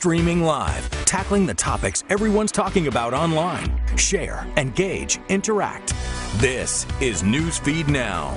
streaming live, tackling the topics everyone's talking about online. Share, engage, interact. This is Newsfeed Now.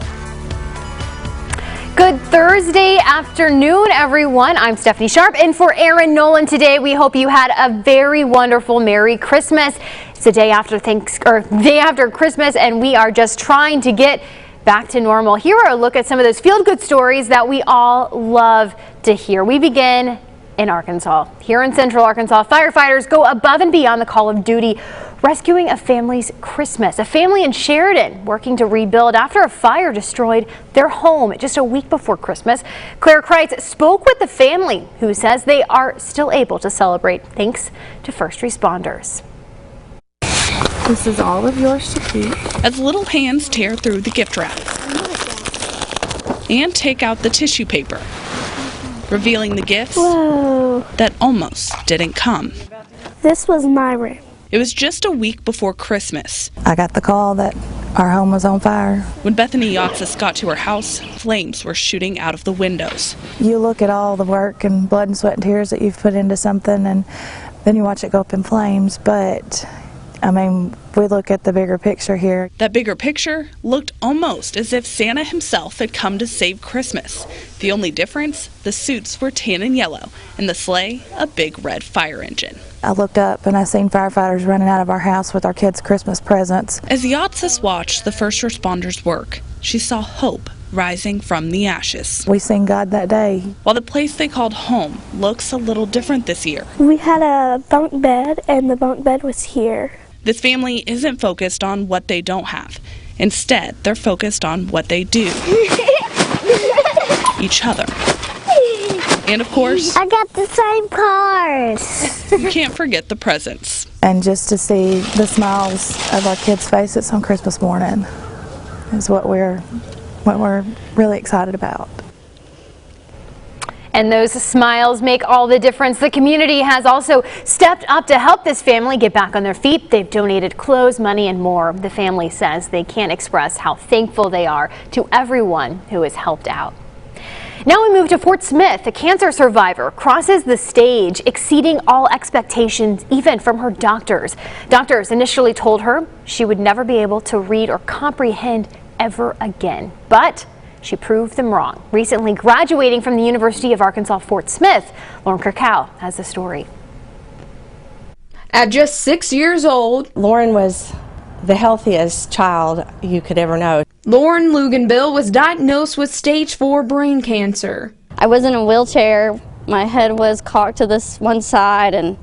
Good Thursday afternoon, everyone. I'm Stephanie Sharp, and for Aaron Nolan today, we hope you had a very wonderful Merry Christmas. It's the day after day after Christmas, and we are just trying to get back to normal. Here are a look at some of those feel-good stories that we all love to hear. We begin in Arkansas. Here in Central Arkansas, firefighters go above and beyond the call of duty, rescuing a family's Christmas. A family in Sheridan working to rebuild after a fire destroyed their home just a week before Christmas. Claire Kreitz spoke with the family, who says they are still able to celebrate thanks to first responders. This is all of yours to keep. As little hands tear through the gift wrap and take out the tissue paper, revealing the gifts that almost didn't come. This was my room. It was just a week before Christmas. I got the call that our home was on fire. When Bethany Yatzis got to her house, flames were shooting out of the windows. You look at all the work and blood and sweat and tears that you've put into something, and then you watch it go up in flames. But I mean, we look at the bigger picture here. That bigger picture looked almost as if Santa himself had come to save Christmas. The only difference, the suits were tan and yellow, and the sleigh, a big red fire engine. I looked up and I seen firefighters running out of our house with our kids' Christmas presents. As Yatzis watched the first responders work, she saw hope rising from the ashes. We seen God that day. While the place they called home looks a little different this year. We had a bunk bed, and the bunk bed was here. This family isn't focused on what they don't have. Instead, they're focused on what they do. Each other. And of course, I got the same cars. you can't forget the presents. And just to see the smiles of our kids' faces on Christmas morning is what we're really excited about. And those smiles make all the difference. The community has also stepped up to help this family get back on their feet. They've donated clothes, money, and more. The family says they can't express how thankful they are to everyone who has helped out. Now we move to Fort Smith. A cancer survivor crosses the stage, exceeding all expectations, even from her doctors. Doctors initially told her she would never be able to read or comprehend ever again. But she proved them wrong. Recently graduating from the University of Arkansas Fort Smith, Lauren Kirkow has the story. At just 6 years old, Lauren was the healthiest child you could ever know. Lauren Luganbill was diagnosed with stage 4 brain cancer. I was in a wheelchair. My head was cocked to this one side, and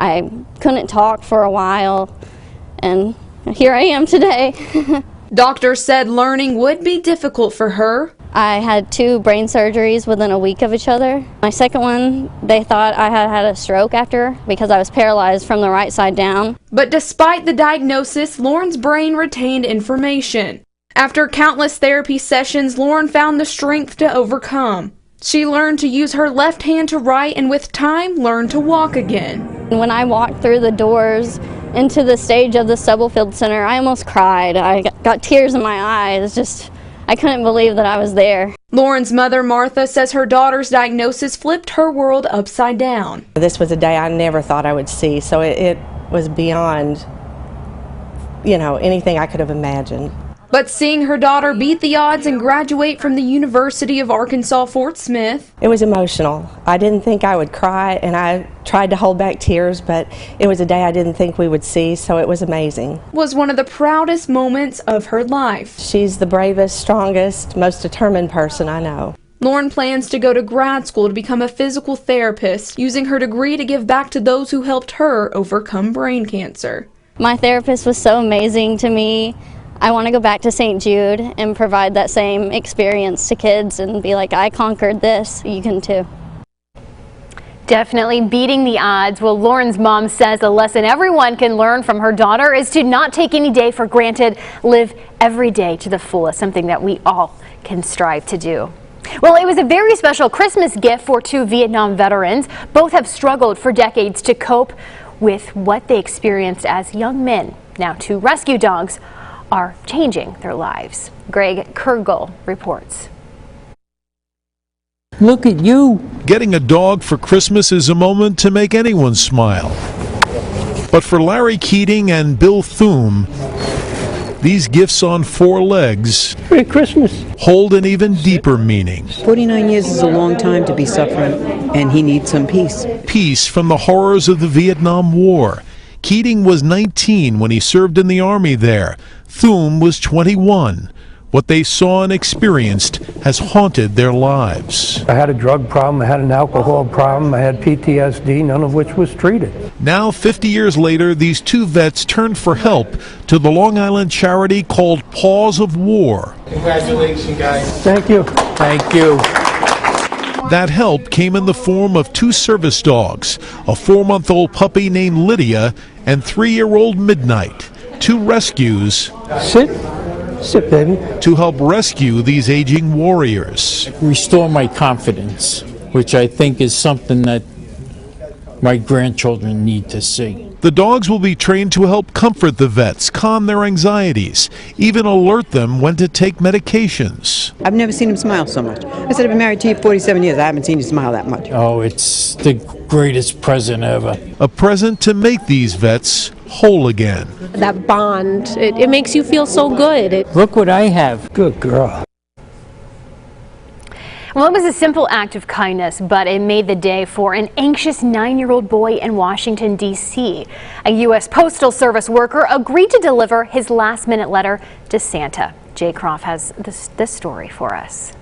I couldn't talk for a while. And here I am today. Doctors said learning would be difficult for her. I had 2 brain surgeries within a week of each other. My second one, they thought I had had a stroke after because I was paralyzed from the right side down. But despite the diagnosis, Lauren's brain retained information. After countless therapy sessions, Lauren found the strength to overcome. She learned to use her left hand to write, and with time, learned to walk again. When I walked through the doors into the stage of the Stubblefield Center, I almost cried. I got tears in my eyes. I couldn't believe that I was there. Lauren's mother, Martha, says her daughter's diagnosis flipped her world upside down. This was a day I never thought I would see, so it was beyond, anything I could have imagined. But seeing her daughter beat the odds and graduate from the University of Arkansas Fort Smith, it was emotional. I didn't think I would cry, and I tried to hold back tears, but it was a day I didn't think we would see, so it was amazing. Was one of the proudest moments of her life. She's the bravest, strongest, most determined person I know. Lauren plans to go to grad school to become a physical therapist, using her degree to give back to those who helped her overcome brain cancer. My therapist was so amazing to me. I want to go back to St. Jude and provide that same experience to kids and be like, I conquered this, you can too. Definitely beating the odds. Well, Lauren's mom says a lesson everyone can learn from her daughter is to not take any day for granted, live every day to the fullest, something that we all can strive to do. Well, it was a very special Christmas gift for 2 Vietnam veterans. Both have struggled for decades to cope with what they experienced as young men. Now 2 rescue dogs are changing their lives. Greg Kurgel reports. Look at you. Getting a dog for Christmas is a moment to make anyone smile. But for Larry Keating and Bill Thum, these gifts on 4 legs Merry Christmas. hold an even deeper meaning. 49 years is a long time to be suffering, and he needs some peace. Peace from the horrors of the Vietnam War. Keating was 19 when he served in the Army there. Thum was 21. What they saw and experienced has haunted their lives. I had a drug problem, I had an alcohol problem, I had PTSD, none of which was treated. Now, 50 years later, these 2 vets turned for help to the Long Island charity called Paws of War. Congratulations, guys. Thank you. Thank you. That help came in the form of 2 service dogs, a 4-month-old puppy named Lydia and 3-year-old Midnight. 2 rescues. Sit, baby. To help rescue these aging warriors. Restore my confidence, which I think is something that my grandchildren need to see. The dogs will be trained to help comfort the vets, calm their anxieties, even alert them when to take medications. I've never seen him smile so much. I said, I've been married to you 47 years. I haven't seen you smile that much. Oh, it's the greatest present ever. A present to make these vets whole again. That bond, it makes you feel so good. Look what I have. Good girl. Well, it was a simple act of kindness, but it made the day for an anxious 9-year-old boy in Washington, D.C. A U.S. Postal Service worker agreed to deliver his last-minute letter to Santa. Jay Croft has this story for us.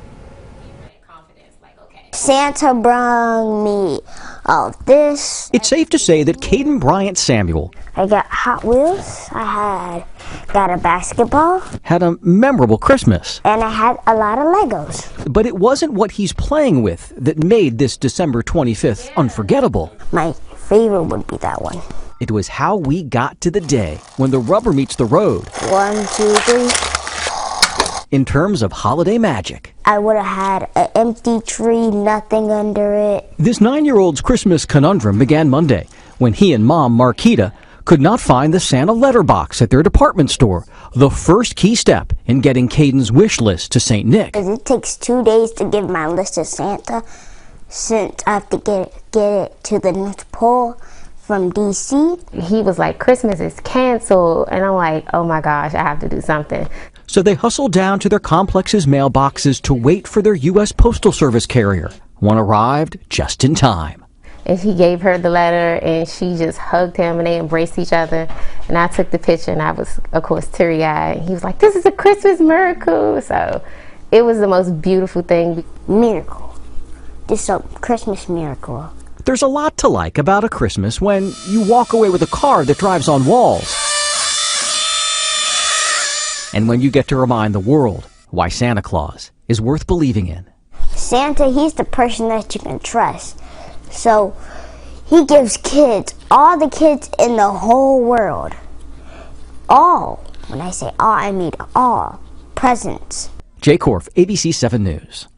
Santa brought me all this. It's safe to say that Caden Bryant Samuel, I got Hot Wheels, I got a basketball, had a memorable Christmas. And I had a lot of Legos. But it wasn't what he's playing with that made this December 25th unforgettable. My favorite would be that one. It was how we got to the day when the rubber meets the road. 1, 2, 3. In terms of holiday magic, I would have had an empty tree, nothing under it. This 9-year-old's Christmas conundrum began Monday when he and Mom, Marquita, could not find the Santa letterbox at their department store, the first key step in getting Caden's wish list to St. Nick. It takes 2 days to give my list to Santa, since I have to get it to the North Pole from D.C. He was like, Christmas is canceled, and I'm like, oh my gosh, I have to do something. So they hustled down to their complex's mailboxes to wait for their U.S. Postal Service carrier. One arrived just in time. And he gave her the letter, and she just hugged him, and they embraced each other. And I took the picture, and I was, of course, teary-eyed. He was like, this is a Christmas miracle. So it was the most beautiful thing. Miracle. This is a Christmas miracle. There's a lot to like about a Christmas when you walk away with a car that drives on walls. And when you get to remind the world why Santa Claus is worth believing in. Santa, he's the person that you can trust. So he gives kids, all the kids in the whole world, all, when I say all, I mean all, presents. Jay Korf, ABC 7 News.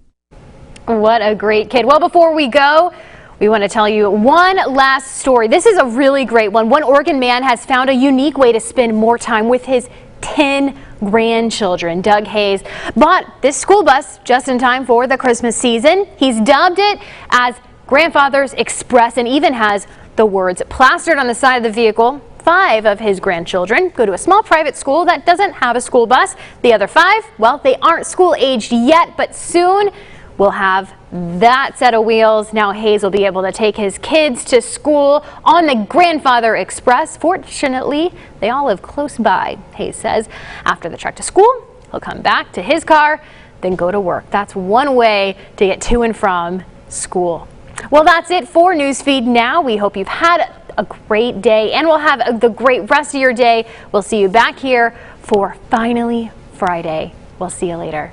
What a great kid. Well, before we go, we want to tell you one last story. This is a really great one. One Oregon man has found a unique way to spend more time with his 10 grandchildren. Doug Hayes bought this school bus just in time for the Christmas season. He's dubbed it as Grandfather's Express and even has the words plastered on the side of the vehicle. 5 of his grandchildren go to a small private school that doesn't have a school bus. The other 5, well, they aren't school aged yet, but soon will have that set of wheels. Now Hayes will be able to take his kids to school on the Grandfather Express. Fortunately, they all live close by. Hayes says after the trek to school, he'll come back to his car, then go to work. That's one way to get to and from school. Well, that's it for Newsfeed Now. We hope you've had a great day and we'll have the great rest of your day. We'll see you back here for Finally Friday. We'll see you later.